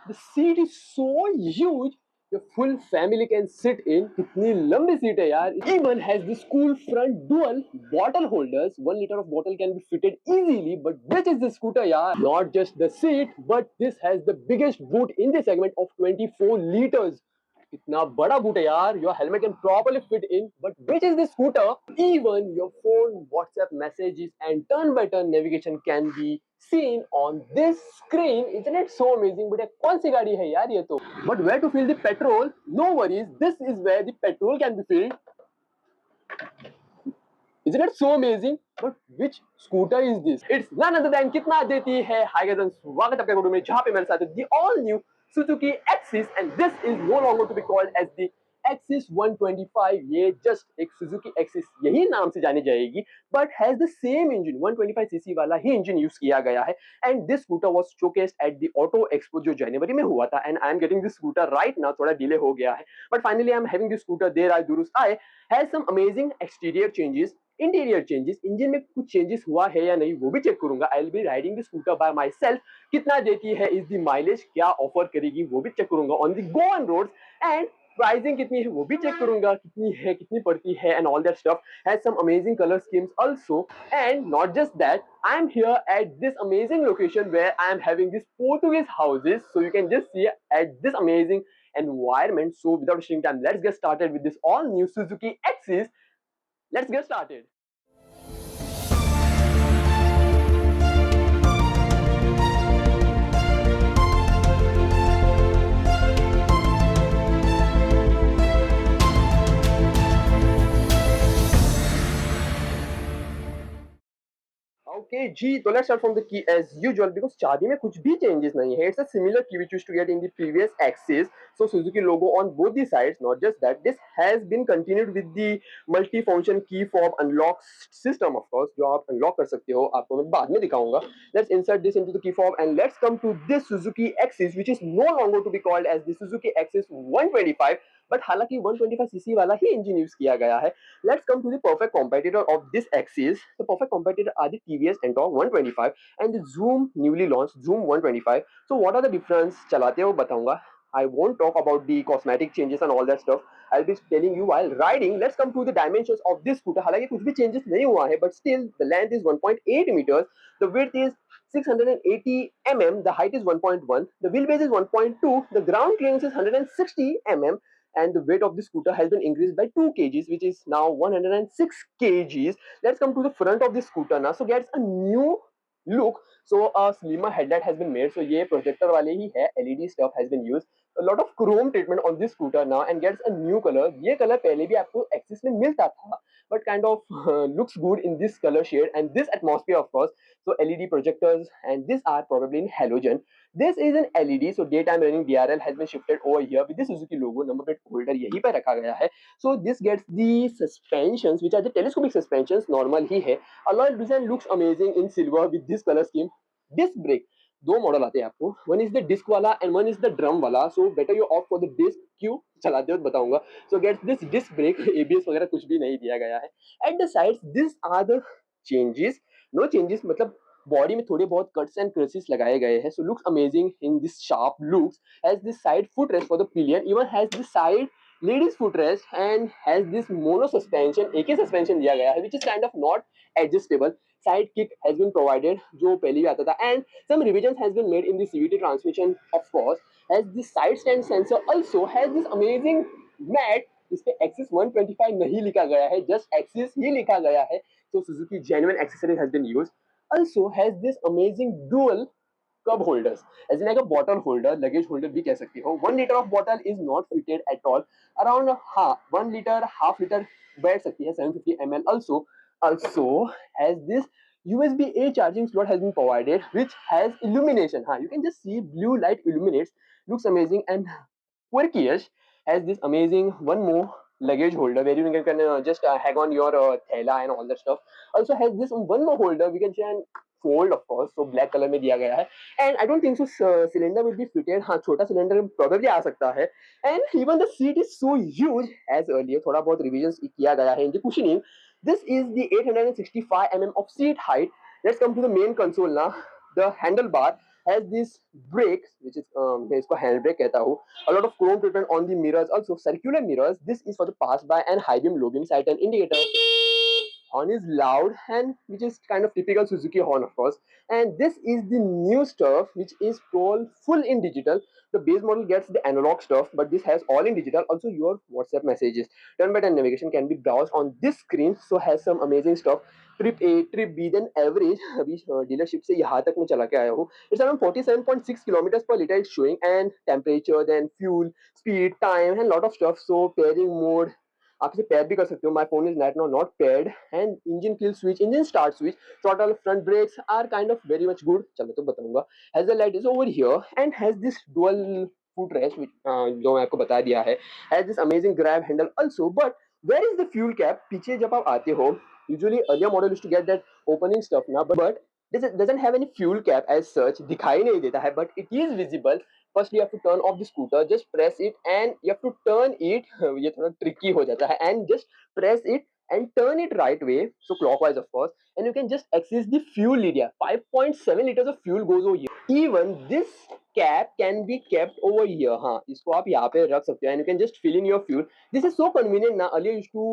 The seat is so huge. Your full family can sit in. कितनी लंबी seat है यार. Even has this cool front dual bottle holders. 1 liter of bottle can be fitted easily. But which is the scooter yaar? Not just the seat, but this has the biggest boot in the segment of 24 liters. इतना बड़ा boot है यार. Your helmet can properly fit in. But which is the scooter? Even your phone, WhatsApp messages, and turn-by-turn navigation can be seen on this screen. Isn't it so amazing? But कौन सी गाड़ी है यार ये तो? But where to fill the petrol? No worries. This is where the petrol can be filled. Isn't it so amazing? But which scooter is this? It's none other than कितना देती है. Hi guys, स्वागत है आपका video में जहाँ पे मेरे साथ है the all new Suzuki Axis and this is no longer to be called as the Axis 125. ये just एक Suzuki Axis यही नाम से जानी जाएगी but has the same engine 125cc वाला ही engine use किया गया है and this scooter was showcased at the Auto Expo जो जनवरी में हुआ था and I am getting this scooter right now. थोड़ा डिले हो गया है but finally I am having this scooter there I दुरुस्त आए. Has some amazing exterior changes, interior changes. Engine में कुछ चेंजेस हुआ है या नहीं वो भी चेक करूंगा. I will be riding the scooter by myself. कितना देती है इज द माइलेज, क्या ऑफर करेगी वो भी चेक करूंगा on the go on roads and pricing कितनी है वो भी चेक करूंगा कितनी है कितनी पड़ती है and all that stuff. Has some amazing colour schemes also and not just that I am here at this amazing location where I am having this Portuguese houses so you can just see at this amazing environment. So without wasting time, let's get started with this all new Suzuki Axis. Let's get started. Okay, G. So let's start from the key as usual because चाबी में कुछ भी changes नहीं है. It's a similar key which used to get in the previous Axis. So Suzuki logo on both the sides. Not just that, this has been continued with the multi-function key fob unlock system, of course, जो आप unlock कर सकते हो. आपको मैं बाद में दिखाऊंगा. Let's insert this into the key fob and let's come to this Suzuki Axis, which is no longer to be called as the Suzuki Axis 125. But हालांकि 125cc वाला ही इंजन यूज किया गया है. Let's come to the perfect competitor of this Axis. The perfect competitor are the TVS Ntorq 125 and the Zoom newly launched Zoom 125. So what are the difference? चलाते हुए बताऊंगा. I won't talk about the cosmetic changes and all that stuff. I'll be telling you while riding. Let's come to the dimensions of this scooter. हालांकि कुछ भी changes नहीं हुआ है, but still the length is 1.8 meters. The width is 680 mm. The height is 1.1. The wheelbase is 1.2. The ground clearance is 160 mm. And the weight of the scooter has been increased by 2 kgs, which is now 106 kgs. Let's come to the front of the scooter now. So gets a new look. So a slimmer headlight has been made. So ये projector वाले ही है, LED stuff has been used. A lot of chrome treatment on this scooter now and gets a new color. ये color पहले भी आपको Axis में मिलता था, but kind of looks good in this color shade and this atmosphere of course. So LED projectors and these are probably in halogen. This is an LED, so daytime running DRL has been shifted over here with the Suzuki logo. Number plate holder यहीं पर रखा गया है. So this gets the suspensions, which are the telescopic suspensions. Normal ही है. Alloy design looks amazing in silver with this color scheme. Disc brake. दो model आते हैं आपको. One is the disc वाला and one is the drum वाला. So better you opt for the disc. क्यों चलाते हो बताऊंगा. So gets this disc brake. ABS वगैरह कुछ भी नहीं दिया गया है. At the sides, these are the changes. No changes मतलब बॉडी में थोड़े बहुत कट्स एंड क्रसेस लगाए गए हैं. So looks amazing in this sharp looks. Has this side foot rest for the pillion. Even has this side ladies foot rest and has this mono suspension. एक ही suspension दिया गया है which is kind of not adjustable. Side kick has been provided जो पहले भी आता था and some revision has been made in the CVT transmission. Of course has this side stand sensor. Also has this amazing mat. इस पे axis 125 नहीं लिखा गया है, जस्ट एक्सिस ही लिखा गया है. So Suzuki genuine accessories has been used. Also has this amazing dual cup holders, as in like a bottle holder, luggage holder भी कह सकती हो. 1 liter of bottle is not fitted at all. Around half 1 liter, half liter बैठ सकती है 750 ml. Also has this USB-A charging slot has been provided, which has illumination. You can just see blue light illuminates. Looks amazing and quirky-ish. Has this amazing one more luggage holder where you can just hang on your thela and all that stuff. Also has this one more holder we can fold of course. So black color में दिया गया है and I don't think so cylinder will be fitted. हाँ छोटा cylinder probably आ सकता है and even the seat is so huge as earlier. थोड़ा बहुत revisions किया गया है in the cushioning. This is the 865 mm of seat height. Let's come to the main console now. The handlebar. has this brakes, which is मैं इसको hand brake कहता हूँ. A lot of chrome treatment on the mirrors, also circular mirrors. This is for the pass by and high beam, low beam sight and indicator. Horn is loud and which is kind of typical Suzuki horn, of course. And this is the new stuff which is called full in digital. The base model gets the analog stuff, but this has all in digital. Also, your WhatsApp messages, turn by turn navigation can be browsed on this screen. So has some amazing stuff. Trip A trip B then average अभी dealership से यहाँ तक मैं चला के आया हूँ. It's around 47.6 kilometers per liter is showing, and temperature, then fuel, speed, time, and lot of stuff. So pairing mode, आप इसे पेयर भी कर सकते हो. My phone is not not paired. And engine kill switch, engine start switch, throttle, front brakes are kind of very much good. चलो तो बताऊंगा. Has the light is over here and has this dual foot rest which जो मैं आपको बता दिया है. Has this amazing grab handle also. But where is the fuel cap? पीछे जब आप आते हो, usually earlier model used to get that opening stuff ना, but this doesn't have any fuel cap as such. दिखाई नहीं देता है, but it is visible. First you have to turn off the scooter, just press it and you have to turn it. ये थोड़ा tricky हो जाता है. And just press it and turn it right way, so clockwise of course, and you can just access the fuel lid. 5.7 liters of fuel goes over here. Even this cap can be kept over here. हाँ, इसको आप यहाँ पे रख सकते हो and you can just fill in your fuel. This is so convenient ना. Earlier used to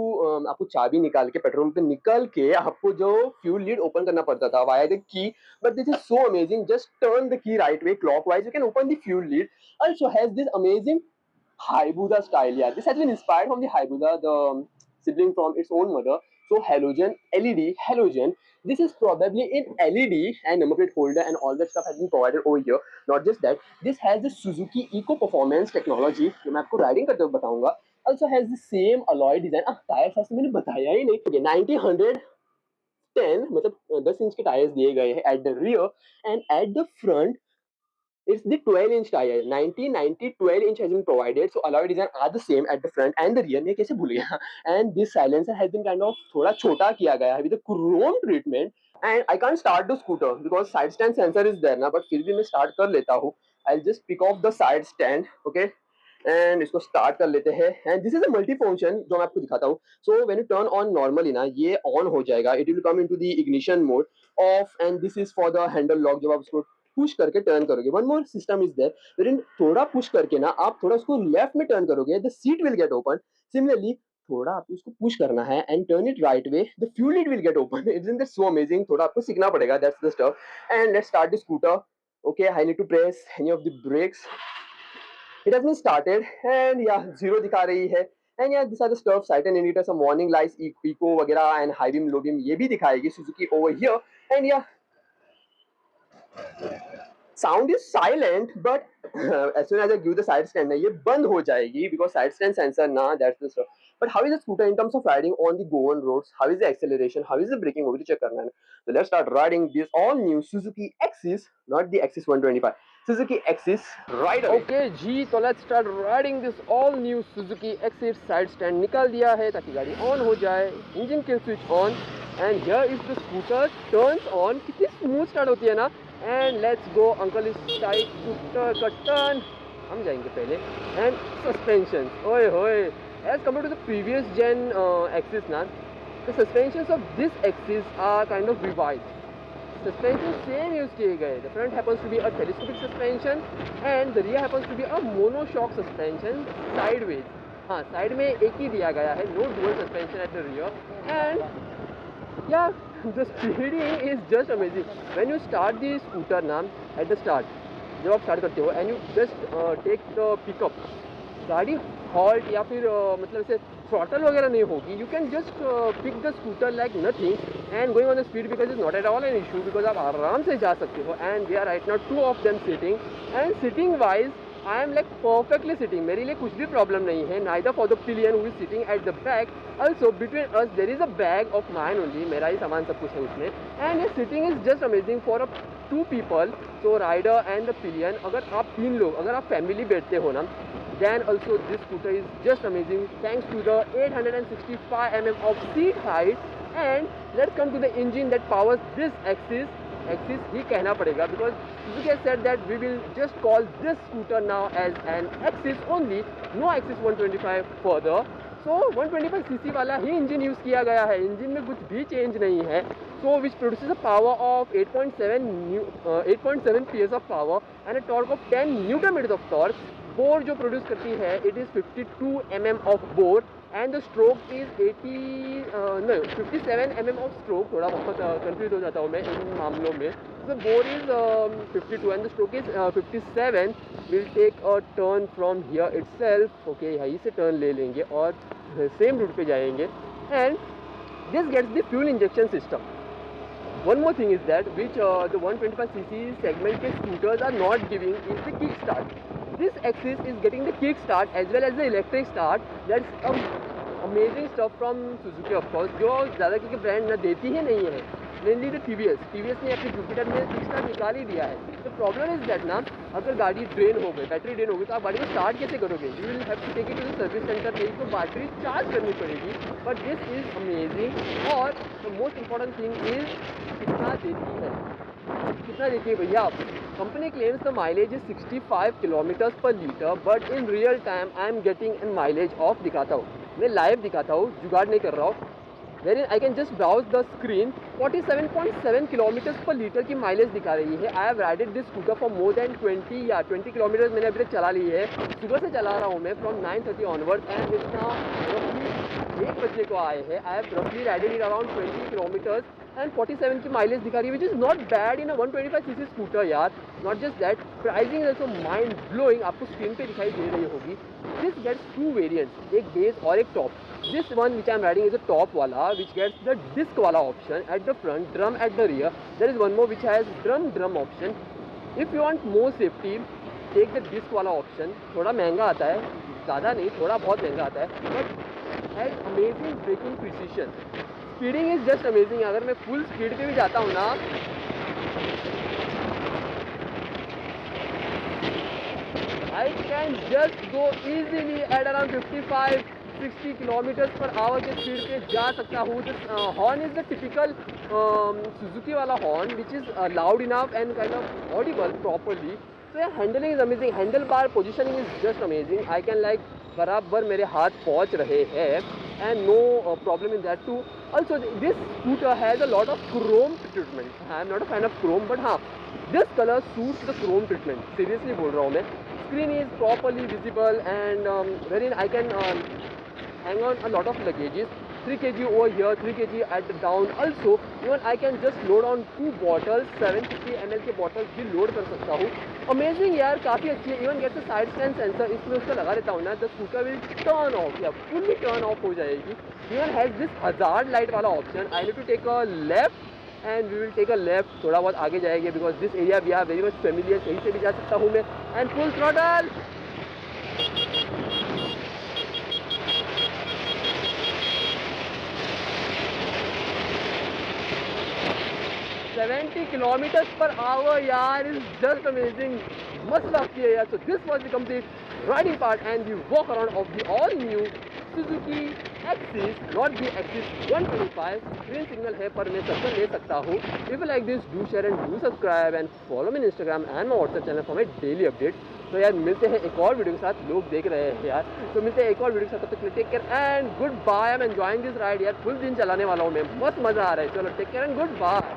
आपको चाबी निकाल के पेट्रोल पे निकल के आपको जो fuel lid open करना पड़ता था via the key. But this is so amazing. Just turn the key right way clockwise. You can open the fuel lid. Also has this amazing Hayabusa style. Yeah, this has been inspired from the Hayabusa, the sibling from its own mother. So halogen, LED, halogen. This is probably in LED, and number plate holder and all that stuff has been provided over here. Not just that, this has the Suzuki Eco Performance technology. जो मैं आपको riding करते हुए बताऊंगा. Also has the same alloy design. Tyre size तो मैंने बताया ही नहीं. Okay, 90 110 मतलब 10 इंच के टायर्स दिए गए हैं at the rear, and at the front it's the 12-inch tire. 90 90 12-inch has been provided. So alloy design are the same at the front and the rear. मैं कैसे भूल गया. And this silencer has been kind of थोड़ा छोटा किया गया है with the chrome treatment. And I can't start the scooter because side stand sensor is there ना, but फिर भी मैं start कर लेता हूँ. I'll just pick off the side stand, okay, and इसको start कर लेते हैं. And this is a multi function जो मैं आपको दिखाता हूँ. So when you turn on normally ना, ये on हो जाएगा. It will come into the ignition mode off, and this is for the handle lock. जब आप उसको पुश करके टर्न करोगे. One more system is there वेरिन थोड़ा पुश करके ना आप थोड़ा उसको लेफ्ट में टर्न करोगे, the seat will get open. Similarly थोड़ा आपको उसको पुश करना है and turn it right way, the fuel it will get open. It's in so amazing. थोड़ा आपको सीखना पड़ेगा. That's the stuff. And let's start the scooter. Okay, I need to press any of the brakes. It has been started and yeah, zero दिखा रही है. And yeah, these are the stuff, sight and indicator, some warning lights, eco वगैरह and high beam, low beam ये भी दिखाएगी Suzuki over here. And yeah, sound is silent, but as soon as I give the side stand, ये बंद हो जाएगी because side stand sensor ना, that's the stuff. But how is the scooter in terms of riding on the go on roads? How is the acceleration? How is the braking? वो भी check करना है. So let's start riding this all new Suzuki Axis, not the Axis 125. Suzuki Axis, right away. Okay जी, तो let's start riding this all new Suzuki Axis. Side stand निकाल दिया है ताकि गाड़ी on हो जाए. Engine kill switch on, and here is the scooter turns on. कितनी smooth start होती है ना. And let's go. Uncle is tight scooter का turn. हम जाएंगे पहले. And suspensions. ओए होए. As compared to the previous gen Axis ना, the suspensions of this Axis are kind of revised. Suspension same use किए गए. The front happens to be a telescopic suspension and the rear happens to be a monoshock suspension sideways. हाँ, side में एक ही दिया गया है. No dual suspension at the rear. And yeah, the speeding is just amazing. When you start the scooter ना, at the start जब आप start करते हो and you just take the pickup, गाड़ी halt या फिर मतलब ऐसे throttle वगैरह नहीं होगी. You can just pick the scooter like nothing and going on the speed because it's not at all an issue because आप आराम से जा सकते हो. And we are right now two of them sitting, and sitting wise I am like perfectly sitting. मेरे लिए कुछ भी problem नहीं है. Neither for the pillion who is sitting at the back. Also between us there is a bag of mine only. मेरा ही सामान सब कुछ है उसमें. And yeah, sitting is just amazing for a two people. So rider and the pillion. अगर आप तीन लोग, अगर आप family बैठते हो ना, then also this scooter is just amazing thanks to the 865 mm of seat height. And let's come to the engine that powers this Axis. Axis ही कहना पड़ेगा because Suzuki has said that we will just call this scooter now as an Axis only, no Axis 125 further. So 125 CC वाला ही engine use किया गया है, engine में कुछ भी change नहीं है। So which produces a power of 8.7 PS of power and a torque of 10 newton metre of torque. Bore जो प्रोड्यूस करती है it is 52 mm of bore and the stroke is 57 mm of stroke. थोड़ा बहुत confuse हो जाता हूँ मैं इन मामलों में। The bore is 52 and the stroke is 57। Will take a turn from here itself. Okay, यहीं से टर्न ले लेंगे और सेम रूट पे जाएंगे and this gets the fuel injection system. One more thing is that which the 125cc segment के scooters are not giving is the kick start. This axis is getting the kick start as well as the electric start. That's amazing stuff from Suzuki of course, जो ज़्यादा क्योंकि brand ना देती ही नहीं है। Mainly the TVS ने अपनी Jupiter में किक स्टार्ट निकाल ही दिया है। तो प्रॉब्लम इज दैट ना, अगर गाड़ी ड्रेन हो गई, बैटरी ड्रेन हो गई, तो आप गाड़ी को स्टार्ट कैसे करोगे? You will have to take it to the service centre, नहीं तो बैटरी चार्ज करनी पड़ेगी। But this is amazing. और the most important thing is कितना देती है, कितना देती है भैया। Company claims the mileage is 65 kilometres per litre, but in real time I am getting an mileage of, दिखाता हूँ मैं लाइव दिखाता हूँ, जुगाड़ नहीं कर रहा हूँ। wherein I can just browse the screen, 47.7 kilometres per litre की माइलेज दिखा रही है। I have rided this scooter for more than 20 kilometres मैंने अभी तक चला ली है। सुबह से चला रहा हूँ मैं from 9:30 onward and it's now रफली 1 बजने को आए हैं। आई हैव रफली rided it around 20 kilometres and 47 की माइलेज दिखा रही है, which is not bad in a 125cc scooter यार। Not just that, pricing is also mind blowing, आपको स्क्रीन पे दिखाई दे रही होगी। दिस गेट्स 2 वेरिएंट्स, एक बेस और एक top. This one which I am riding is a top wala, which gets the disc wala option at the front, drum at the rear. There is one more which has drum option. If you want more safety, take the disc wala option. थोड़ा महंगा आता है, ज़्यादा नहीं, थोड़ा बहुत महंगा आता है, but has amazing braking precision. Speeding is just amazing. अगर मैं full speed पे भी जाता हूँ ना, I can just go easily at around 55-60 kilometres per hour के स्पीड पे जा सकता हूँ। Horn is the typical Suzuki वाला horn which is loud enough and kind of audible properly. तो handling is amazing, handlebar positioning is just amazing. I can like बराबर मेरे हाथ पहुँच रहे हैं and no problem in that too. Also this scooter has a lot of chrome treatment. I am not a fan of Chrome, but हाँ, this colour suits the Chrome treatment, seriously बोल रहा हूँ मैं। Screen is properly visible and wherein I can hang on a lot of luggages, 3 kg over here, 3 kg at the down. Also even I can just load on 2 bottles, 750 ml के bottles भी load कर सकता हूँ। Amazing यार, काफ़ी अच्छी है। Even gets a side stand sensor, इसमें उसका लगा देता हूँ ना, the scooter will turn off या फुल्ली टर्न ऑफ हो जाएगी। Even has this hazard light वाला option. I need to take a left and we will take a left, थोड़ा बहुत आगे जाएंगे because this area we are very much familiar, कहीं से भी जा सकता हूँ मैं। And full throttle, seventy kilometres per hour यार, इज जस्ट अमेजिंग। मस्त लव किया यार। So this was the complete riding part and we walk around of the all new Suzuki Access, not the Access 125। Green signal है पर मैं सबसे ले सकता हूँ। If you like this, do share and do subscribe and follow me Instagram and my WhatsApp channel for my daily update. तो यार मिलते हैं एक और वीडियो के साथ, लोग देख रहे हैं यार, तो मिलते हैं एक और वीडियो के साथ। तब तक take care and goodbye. I am enjoying this ride यार, फुल दिन चलाने वाला हूँ मैं, बहुत मज़ा आ रहा है। चलो take care and good bye.